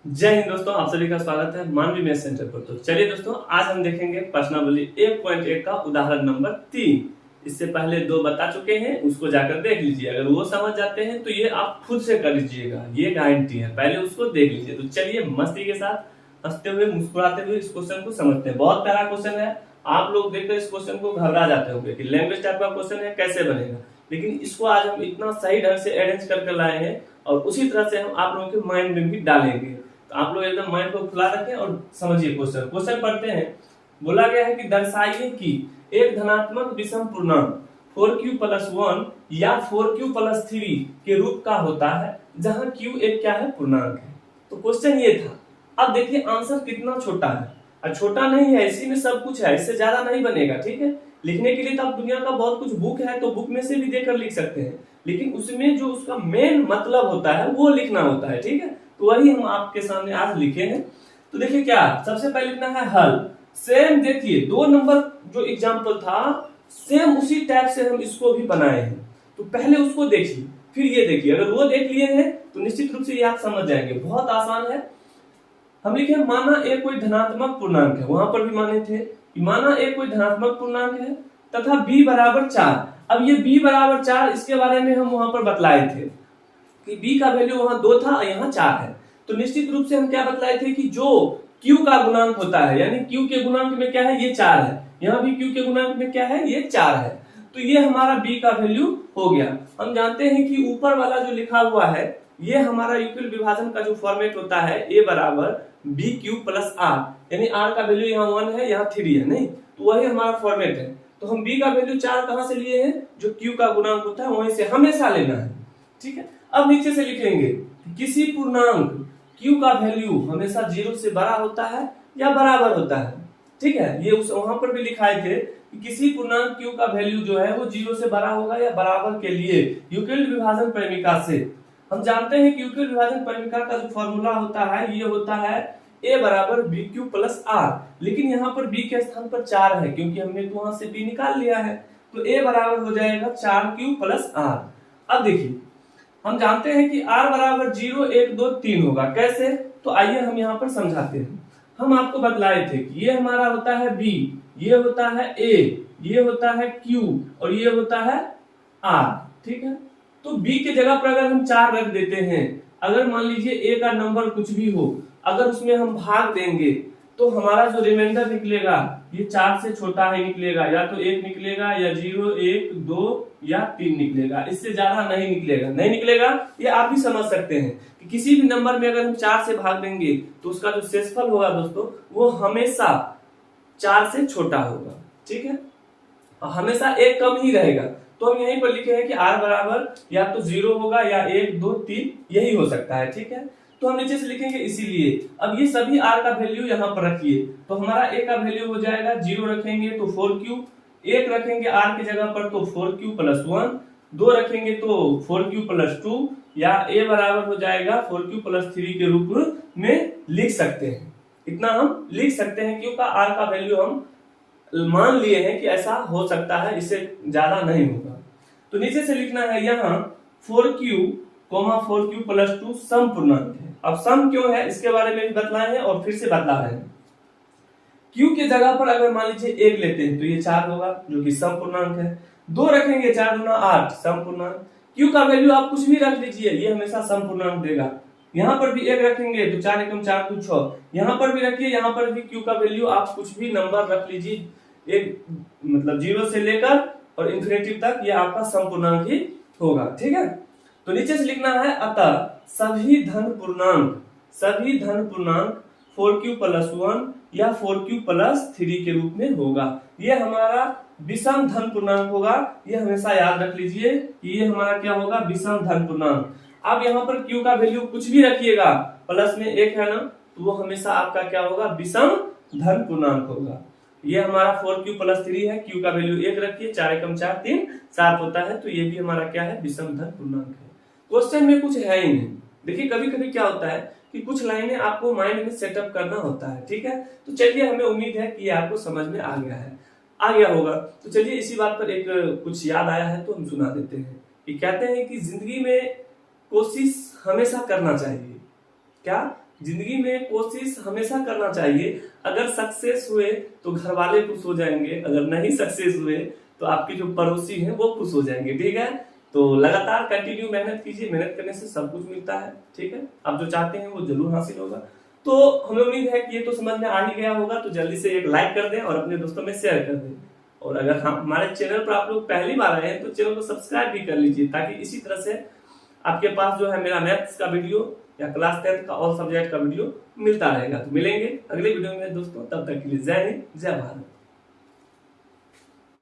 जय हिंद दोस्तों, आप सभी का स्वागत है मानवी मैथ सेंटर पर। तो चलिए दोस्तों, आज हम देखेंगे प्रश्नावली 1.1 का उदाहरण नंबर 3। इससे पहले 2 बता चुके हैं, उसको जाकर देख लीजिए। अगर वो समझ जाते हैं तो ये आप खुद से कर लीजिएगा, ये गारंटी है। पहले उसको देख लीजिए। तो चलिए मस्ती के साथ हंसते हुए मुस्कुराते हुए इस क्वेश्चन को समझते हैं। बहुत प्यारा क्वेश्चन है। आप लोग देखकर इस क्वेश्चन को घबरा जाते होंगे कि लैंग्वेज टाइप का क्वेश्चन है, कैसे बनेगा। लेकिन इसको आज हम इतना सही ढंग से अरेंज करके लाए हैं और उसी तरह से हम आप लोगों के माइंड में भी डालेंगे। तो आप लोग एकदम माइंड को खुला रखें और समझिए क्वेश्चन पढ़ते हैं। बोला गया है कि दर्शाइए कि एक धनात्मक विषम पूर्णांक 4q+1 या 4q+3 के रूप का होता है, जहां q एक क्या है, पूर्णांक है। तो क्वेश्चन ये था। अब देखिए आंसर कितना छोटा है। और छोटा नहीं है, इसी में सब कुछ है, इससे ज्यादा नहीं बनेगा। ठीक है, लिखने के लिए तो अब दुनिया का बहुत कुछ बुक है, तो बुक में से भी देकर लिख सकते हैं, लेकिन उसमें जो उसका मेन मतलब होता है वो लिखना होता है। ठीक है, तो वही हम आपके सामने आज लिखे हैं। तो देखिए क्या सबसे पहले लिखना है हल। सेम देखिए 2 नंबर जो एग्जाम्पल था, सेम उसी टाइप से हम इसको भी बनाए हैं। तो पहले उसको देखिए, फिर ये देखिए। अगर वो देख लिए हैं तो निश्चित रूप से ये आप समझ जाएंगे। बहुत आसान है। हम लिखे माना ए कोई धनात्मक पूर्णांक है, वहां पर भी माने थे कि माना ए कोई धनात्मक पूर्णांक है तथा b बराबर 4। अब ये b बराबर 4, इसके बारे में हम वहां पर बतलाए थे कि b का वैल्यू वहां 2 था और यहाँ 4 है। तो निश्चित रूप से हम क्या बतलाए थे कि जो q का गुणांक होता है, यानी q के गुणांक में क्या है, ये 4 है। यहाँ भी q के गुणांक में क्या है, ये 4 है। तो ये हमारा b का वैल्यू हो गया। हम जानते हैं कि ऊपर वाला जो लिखा हुआ है, ये हमारा यूक्लिड विभाजन का जो फॉर्मेट होता है, a बराबर bq+r, यानी r का वैल्यू यहाँ 1 है, यहाँ 3 है, नहीं तो वही हमारा फॉर्मेट है। तो हम b का वैल्यू 4 कहां से लिए हैं, जो q का गुणांक होता है वहीं से हमेशा लेना है। ठीक है, अब नीचे से लिखेंगे किसी पूर्णांक q का वैल्यू हमेशा 0 से बड़ा होता है या बराबर होता है। ठीक है, ये उस वहां पर भी लिखाए थे कि किसी पूर्णांक q का वैल्यू जो है वो 0 से बड़ा होगा या बराबर के लिए यूक्लिड विभाजन परिमिका से। हम जानते हैं कि यूक्लिड विभाजन परिमिका का जो फॉर्मूला होता है, ये होता है a बराबर bq+r। लेकिन यहाँ पर b के स्थान पर 4 है, क्योंकि हमने तो वहां से b निकाल लिया है। तो a बराबर हो जाएगा 4q+r। अब देखिए हम जानते हैं कि r बराबर 0, 1, 2, 3 होगा। कैसे, तो आइए हम यहाँ पर समझाते हैं। हम आपको बतलाए थे कि ये हमारा होता है b, ये होता है a, ये होता है q और ये होता है r। ठीक है, तो b के जगह पर अगर हम 4 रख देते हैं, अगर मान लीजिए a का नंबर कुछ भी हो, अगर उसमें हम भाग देंगे तो हमारा जो रिमाइंडर निकलेगा ये 4 से छोटा ही निकलेगा। या तो 1 निकलेगा या 0, 1, 2 या 3 निकलेगा, इससे ज्यादा नहीं निकलेगा। नहीं निकलेगा ये आप भी समझ सकते हैं कि किसी भी नंबर में अगर हम 4 से भाग देंगे तो उसका जो शेषफल होगा दोस्तों, वो हमेशा 4 से छोटा होगा। ठीक है, हमेशा 1 कम ही रहेगा। तो हम यहीं पर लिखे हैं कि r बराबर या तो 0 होगा या 1, 2, 3 यही हो सकता है। ठीक है, तो हम नीचे से लिखेंगे इसीलिए। अब ये सभी r का वैल्यू यहाँ पर रखिए, तो हमारा a का वैल्यू हो जाएगा 0 रखेंगे तो 4q, 1 रखेंगे r की जगह पर तो 4q+1, 2 रखेंगे तो 4q+2, या a बराबर हो जाएगा 4q+3 के रूप में लिख सकते हैं। इतना हम लिख सकते हैं, क्योंकि r का वैल्यू हम मान लिए हैं कि ऐसा हो सकता है, इससे ज्यादा नहीं होगा। तो नीचे से लिखना है यहाँ 4q, 4q+2 सम पूर्णांक है। अब सम क्यों है इसके बारे में भी बतलाए हैं और फिर से बतला रहे हैं। q के जगह पर अगर मान लीजिए 1 लेते हैं तो ये 4 होगा, जो कि सम पूर्णांक है। 2 रखेंगे 4 दूना 8 सम पूर्णांक। q का वैल्यू आप कुछ भी रख लीजिए, ये हमेशा सम पूर्णांक देगा। यहाँ पर भी 1 रखेंगे तो 4 एकम 4 2 6, यहाँ पर भी रखिए, यहाँ पर भी q का वैल्यू आप कुछ भी नंबर रख लीजिए, एक मतलब 0 से लेकर और इंफिनिटी तक, ये आपका सम पूर्णांक ही होगा। ठीक है, तो नीचे से लिखना है अतः सभी धन पूर्णांक 4q+1 या 4q+3 के रूप में होगा। ये हमारा विषम धन पूर्णांक होगा। ये हमेशा याद रख लीजिए कि ये हमारा क्या होगा, विषम धन पूर्णांक। अब यहाँ पर q का वैल्यू कुछ भी रखिएगा, प्लस में 1 है ना, तो वो हमेशा आपका क्या होगा, विषम धन पूर्णांक होगा। ये हमारा 4q+3 है, q का वैल्यू 1 रखिए, 4 एकम 4 3 7 होता है, तो ये भी हमारा क्या है, विषम धन पूर्णांक है। क्वेश्चन में कुछ है ही नहीं। देखिए कभी कभी क्या होता है कि कुछ लाइनें आपको माइंड में सेटअप करना होता है। ठीक है, तो चलिए हमें उम्मीद है कि ये आपको समझ में आ गया होगा। तो चलिए इसी बात पर एक कुछ याद आया है तो हम सुना देते हैं। कि कहते हैं कि जिंदगी में कोशिश हमेशा करना चाहिए। क्या, जिंदगी में कोशिश हमेशा करना चाहिए। अगर सक्सेस हुए तो घर वाले खुश हो जाएंगे, अगर नहीं सक्सेस हुए तो आपके जो पड़ोसी हैं वो खुश हो जाएंगे। ठीक है, तो लगातार कंटिन्यू मेहनत कीजिए, मेहनत करने से सब कुछ मिलता है। ठीक है, आप जो चाहते हैं वो जरूर हासिल होगा। तो हमें उम्मीद है कि ये तो समझ में आ ही गया होगा। तो जल्दी से एक लाइक कर दें और अपने दोस्तों में शेयर कर दें। और अगर हमारे चैनल पर आप लोग पहली बार आए हैं तो चैनल को सब्सक्राइब भी कर लीजिए, ताकि इसी तरह से आपके पास जो है मेरा मैथ्स का वीडियो या क्लास 10 का ऑल सब्जेक्ट का वीडियो मिलता रहेगा। तो मिलेंगे अगले वीडियो में दोस्तों, तब तक के लिए जय हिंद, जय भारत।